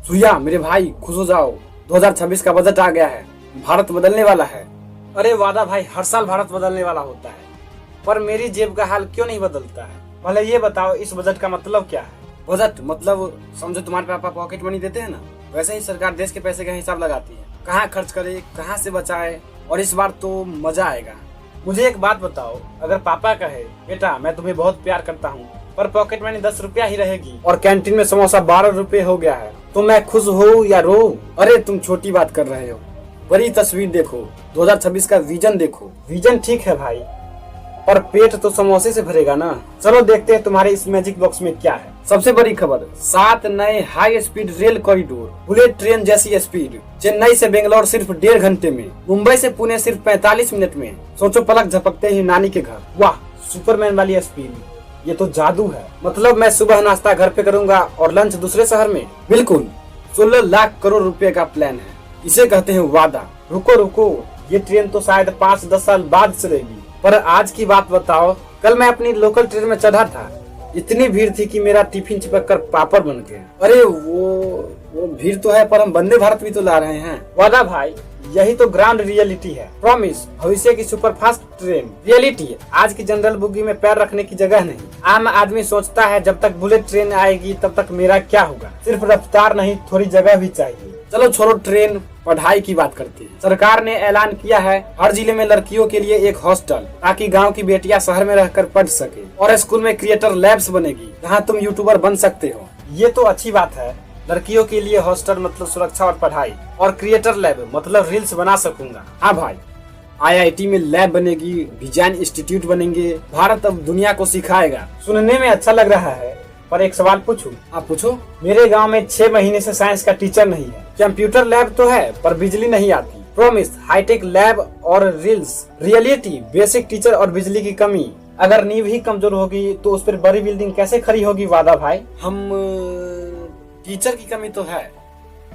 सूर्या मेरे भाई खुश हो जाओ, 2026 का बजट आ गया है। भारत बदलने वाला है। अरे वादा भाई, हर साल भारत बदलने वाला होता है, पर मेरी जेब का हाल क्यों नहीं बदलता है? पहले ये बताओ, इस बजट का मतलब क्या है? बजट मतलब समझो तुम्हारे पापा पॉकेट मनी देते हैं ना, वैसे ही सरकार देश के पैसे का हिसाब लगाती है, कहाँ खर्च करे, कहाँ से बचाए। और इस बार तो मजा आएगा। मुझे एक बात बताओ, अगर पापा कहे बेटा मैं तुम्हें बहुत प्यार करता हूँ, पर पॉकेट मनी 10 रुपया ही रहेगी और कैंटीन में समोसा 12 रुपए हो गया है, तो मैं खुश हो या रो? अरे तुम छोटी बात कर रहे हो, बड़ी तस्वीर देखो, 2026 का विजन देखो। विजन ठीक है भाई, पर पेट तो समोसे से भरेगा ना। चलो देखते हैं तुम्हारे इस मैजिक बॉक्स में क्या है। सबसे बड़ी खबर, 7 नए high speed rail corridor, bullet train जैसी स्पीड। चेन्नई से बेंगलोर सिर्फ 1.5 घंटे में, मुंबई से पुणे सिर्फ 45 मिनट में। सोचो पलक झपकते ही नानी के घर। वाह, सुपरमैन वाली स्पीड, ये तो जादू है। मतलब मैं सुबह नाश्ता घर पे करूंगा और लंच दूसरे शहर में। बिल्कुल, 16 लाख करोड़ रुपए का प्लान है, इसे कहते हैं वादा। रुको रुको, ये ट्रेन तो शायद 5-10 साल बाद चलेगी। पर आज की बात बताओ, कल मैं अपनी लोकल ट्रेन में चढ़ा था, इतनी भीड़ थी कि मेरा टिफिन चिपक कर पापड़ बन गया। अरे वो भीड़ तो है, पर हम वंदे भारत भी तो ला रहे हैं। वादा भाई, यही तो ग्राउंड रियलिटी है। प्रॉमिस, भविष्य की सुपरफास्ट ट्रेन। रियलिटी, आज की जनरल बुगी में पैर रखने की जगह नहीं। आम आदमी सोचता है जब तक बुलेट ट्रेन आएगी तब तक मेरा क्या होगा। सिर्फ रफ्तार नहीं, थोड़ी जगह भी चाहिए। चलो छोड़ो ट्रेन, पढ़ाई की बात करते हैं। सरकार ने ऐलान किया है हर जिले में लड़कियों के लिए एक हॉस्टल, ताकि गांव की बेटियां शहर में रहकर पढ़ सके। और स्कूल में क्रिएटर लैब्स बनेगी, जहां तुम यूट्यूबर बन सकते हो। ये तो अच्छी बात है। लड़कियों के लिए हॉस्टल मतलब सुरक्षा और पढ़ाई, और क्रिएटर लैब मतलब रील्स बना सकूंगा। हाँ भाई, IIT में लैब बनेगी, डिजाइन इंस्टीट्यूट बनेंगे। भारत अब दुनिया को सिखाएगा। सुनने में अच्छा लग रहा है, पर एक सवाल पूछूं? आप पूछो। मेरे गांव में 6 महीने से साइंस का टीचर नहीं है। कंप्यूटर लैब तो है, पर बिजली नहीं आती। प्रॉमिस, हाईटेक लैब और रील्स। रियलिटी, बेसिक टीचर और बिजली की कमी। अगर नींव ही कमजोर होगी तो उस पर बड़ी बिल्डिंग कैसे खड़ी होगी? वादा भाई, हम टीचर की कमी तो है,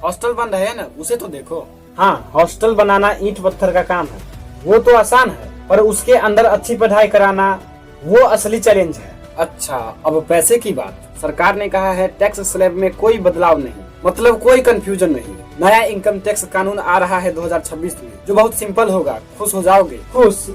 हॉस्टल बन रहे हैं ना, उसे तो देखो। हाँ, हॉस्टल बनाना ईंट पत्थर का काम है, वो तो आसान है, पर उसके अंदर अच्छी पढ़ाई कराना वो असली चैलेंज है। अच्छा, अब पैसे की बात। सरकार ने कहा है टैक्स स्लैब में कोई बदलाव नहीं, मतलब कोई कंफ्यूजन नहीं। नया इनकम टैक्स कानून आ रहा है 2026 में, जो बहुत सिंपल होगा। खुश हो जाओगे? खुश?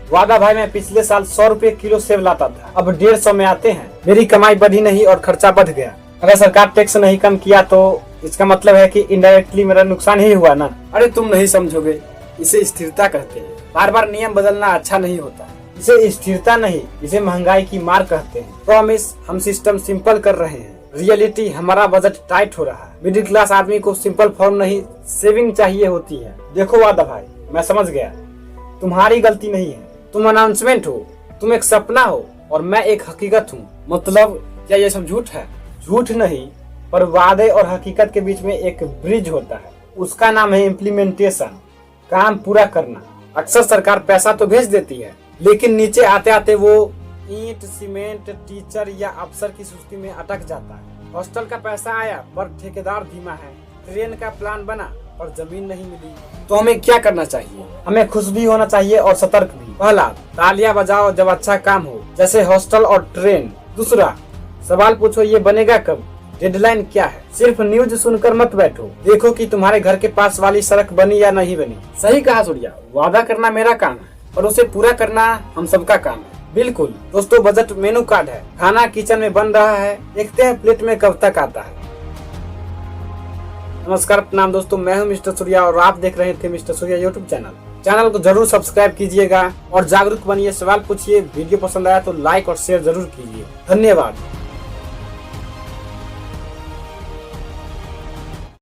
वादा भाई, मैं पिछले साल 100 रुपए किलो सेब लाता था, अब 150 में आते हैं। मेरी कमाई बढ़ी नहीं और खर्चा बढ़ गया। अगर सरकार टैक्स नहीं कम किया तो इसका मतलब है कि इनडायरेक्टली मेरा नुकसान ही हुआ ना। अरे तुम नहीं समझोगे, इसे स्थिरता कहते हैं। बार बार नियम बदलना अच्छा नहीं होता। इसे स्थिरता नहीं, इसे महंगाई की मार कहते हैं। प्रॉमिस, हम सिस्टम सिंपल कर रहे हैं। रियलिटी, हमारा बजट टाइट हो रहा है। मिडिल क्लास आदमी को सिंपल फॉर्म नहीं, सेविंग चाहिए होती है। देखो वादा भाई, मैं समझ गया, तुम्हारी गलती नहीं है। तुम अनाउंसमेंट हो, तुम एक सपना हो, और मैं एक हकीकत हूँ। मतलब क्या ये सब झूठ है? झूठ नहीं, पर वादे और हकीकत के बीच में एक ब्रिज होता है, उसका नाम है इम्प्लीमेंटेशन, काम पूरा करना। अक्सर सरकार पैसा तो भेज देती है, लेकिन नीचे आते आते वो ईंट, सीमेंट, टीचर या अफसर की सुस्ती में अटक जाता है। हॉस्टल का पैसा आया, पर ठेकेदार धीमा है। ट्रेन का प्लान बना, पर जमीन नहीं मिली। तो हमें क्या करना चाहिए? हमें खुश भी होना चाहिए और सतर्क भी। पहला, तालियां बजाओ जब अच्छा काम हो, जैसे हॉस्टल और ट्रेन। दूसरा, सवाल पूछो ये बनेगा कब, डेडलाइन क्या है। सिर्फ न्यूज सुनकर मत बैठो, देखो कि तुम्हारे घर के पास वाली सड़क बनी या नहीं बनी। सही कहा सूर्या, वादा करना मेरा काम है, और उसे पूरा करना हम सबका काम है। बिल्कुल दोस्तों, बजट मेनू कार्ड है, खाना किचन में बन रहा है, देखते हैं प्लेट में कब तक आता है। नमस्कार, प्रणाम दोस्तों, मैं हूं मिस्टर सूर्या और आप देख रहे थे मिस्टर सूर्या यूट्यूब चैनल को जरूर सब्सक्राइब कीजिएगा और जागरूक बनिए। सवाल पूछिए। वीडियो पसंद आया तो लाइक और शेयर जरूर कीजिए। धन्यवाद।